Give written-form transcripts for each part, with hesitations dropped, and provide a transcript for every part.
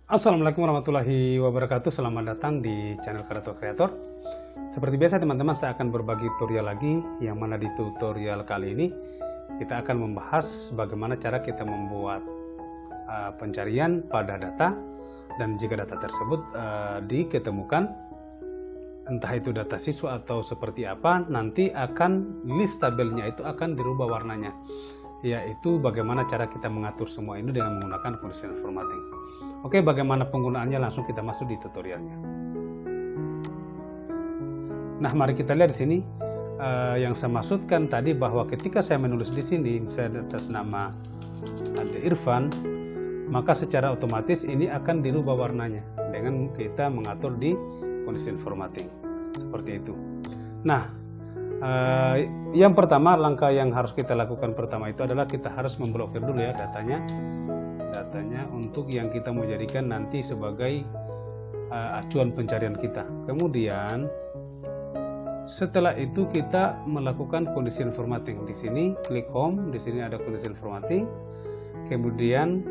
Assalamualaikum warahmatullahi wabarakatuh. Selamat datang di channel Kreator Kreator. Seperti biasa teman-teman, saya akan berbagi tutorial lagi, yang mana di tutorial kali ini kita akan membahas bagaimana cara kita membuat pencarian pada data, dan jika data tersebut diketemukan, entah itu data siswa atau seperti apa, nanti akan list tabelnya itu akan dirubah warnanya, yaitu bagaimana cara kita mengatur semua ini dengan menggunakan conditional formatting. Oke, bagaimana penggunaannya, langsung kita masuk di tutorialnya. Nah, mari kita lihat di sini yang saya maksudkan tadi, bahwa ketika saya menulis di sini misalnya atas nama Ade Irfan, maka secara otomatis ini akan dirubah warnanya dengan kita mengatur di conditional formatting seperti itu. Nah, yang pertama, langkah yang harus kita lakukan pertama itu adalah kita harus memblokir dulu ya datanya untuk yang kita mau jadikan nanti sebagai acuan pencarian kita. Kemudian setelah itu kita melakukan conditional formatting. Di sini klik home, di sini ada conditional formatting. Kemudian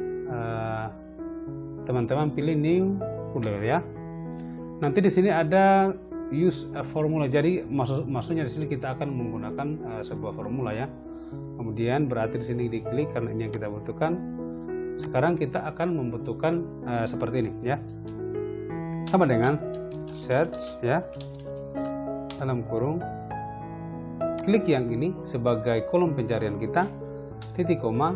teman-teman pilih new folder ya. Nanti di sini ada use a formula. Jadi maksudnya di sini kita akan menggunakan sebuah formula ya. Kemudian berarti di sini diklik karena ini yang kita butuhkan. Sekarang kita akan membutuhkan seperti ini ya, sama dengan search ya, dalam kurung klik yang ini sebagai kolom pencarian kita, titik koma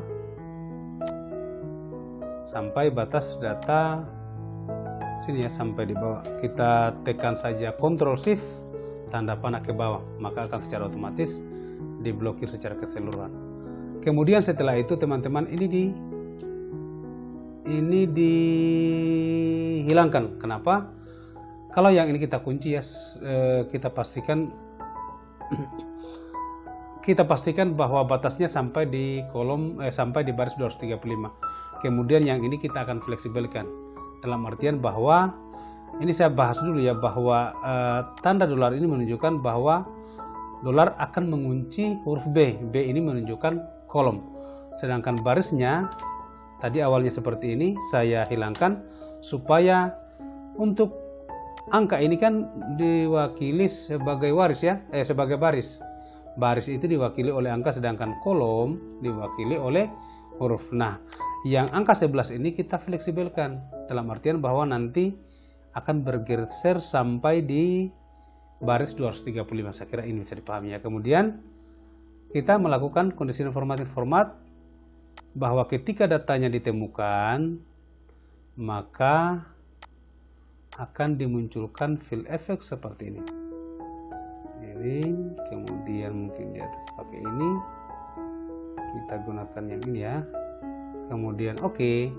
sampai batas data sini ya, sampai di bawah. Kita tekan saja Ctrl Shift tanda panah ke bawah, maka akan secara otomatis diblokir secara keseluruhan. Kemudian setelah itu teman-teman ini dihilangkan. Kenapa? Kalau yang ini kita kunci ya, kita pastikan bahwa batasnya sampai di kolom sampai di baris 235. Kemudian yang ini kita akan fleksibelkan, dalam artian bahwa ini saya bahas dulu ya, bahwa tanda dolar ini menunjukkan bahwa dolar akan mengunci huruf B. B ini menunjukkan kolom, sedangkan barisnya tadi awalnya seperti ini saya hilangkan, supaya untuk angka ini kan diwakili sebagai waris ya, sebagai baris. Baris itu diwakili oleh angka, sedangkan kolom diwakili oleh huruf. Nah, yang angka 11 ini kita fleksibelkan, dalam artian bahwa nanti akan bergeser sampai di baris 235. Saya kira ini bisa dipahami ya. Kemudian kita melakukan conditional formatting format, bahwa ketika datanya ditemukan maka akan dimunculkan fill effect seperti ini. Kemudian mungkin di atas pakai ini, kita gunakan yang ini ya. Kemudian oke.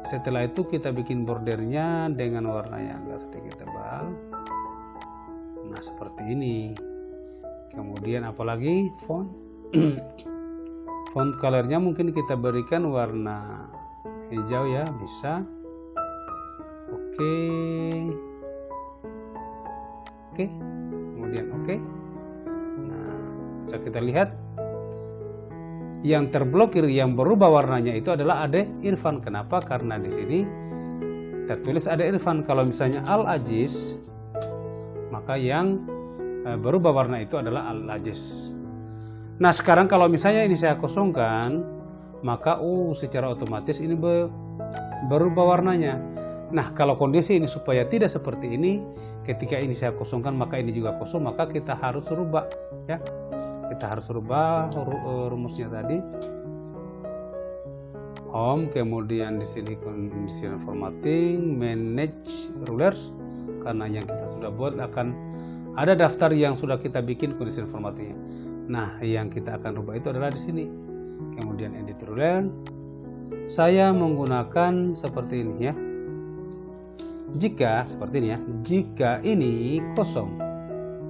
Setelah itu kita bikin bordernya dengan warna yang agak sedikit tebal. Nah, seperti ini. Kemudian apalagi font font colornya mungkin kita berikan warna hijau ya, bisa. Oke. Kemudian oke. Nah, bisa kita lihat yang terblokir, yang berubah warnanya itu adalah Ade Irfan. Kenapa? Karena di sini tertulis Ade Irfan. Kalau misalnya Al Aziz, maka yang berubah warna itu adalah Al Aziz. Nah, sekarang kalau misalnya ini saya kosongkan, maka secara otomatis ini berubah warnanya. Nah, kalau kondisi ini supaya tidak seperti ini, ketika ini saya kosongkan maka ini juga kosong, maka kita harus rubah ya. Kita harus rubah rumusnya tadi. Home, kemudian di sini conditional formatting, manage rulers, karena yang kita sudah buat akan ada daftar yang sudah kita bikin conditional formattingnya. Nah, yang kita akan rubah itu adalah di sini. Kemudian edit ruler. Saya menggunakan seperti ini ya. Jika seperti ini ya, jika ini kosong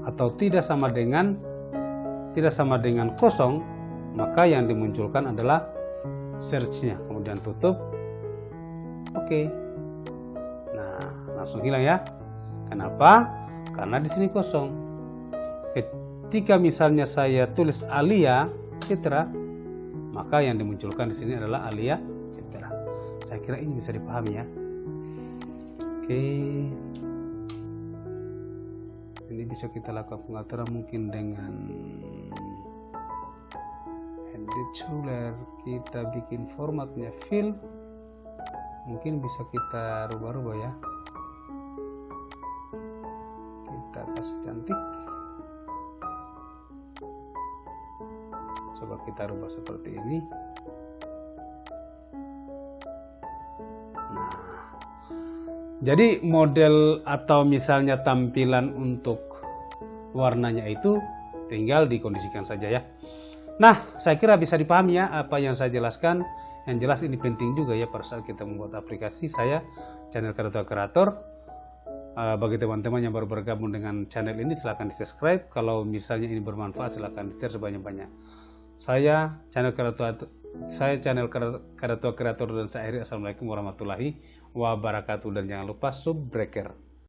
atau tidak sama dengan kosong, maka yang dimunculkan adalah search-nya. Kemudian tutup. Oke. Nah, langsung hilang ya. Kenapa? Karena di sini kosong. Ketika misalnya saya tulis Alia Citra, maka yang dimunculkan di sini adalah Alia Citra. Saya kira ini bisa dipahami ya. Oke, ini bisa kita lakukan pengaturan mungkin dengan edit ruler. Kita bikin formatnya fill, mungkin bisa kita rubah-rubah ya, kita kasih cantik. Coba kita rubah seperti ini. Nah, jadi model atau misalnya tampilan untuk warnanya itu tinggal dikondisikan saja ya. Nah, saya kira bisa dipahami ya apa yang saya jelaskan. Yang jelas ini penting juga ya pada saat kita membuat aplikasi. Saya channel Kreator Kreator. Bagi teman-teman yang baru bergabung dengan channel ini, silahkan di subscribe. Kalau misalnya ini bermanfaat, silahkan di share sebanyak-banyak. Saya channel Kreator Kreator dan saya akhiri. Assalamualaikum warahmatullahi wabarakatuh. Dan jangan lupa subbreaker.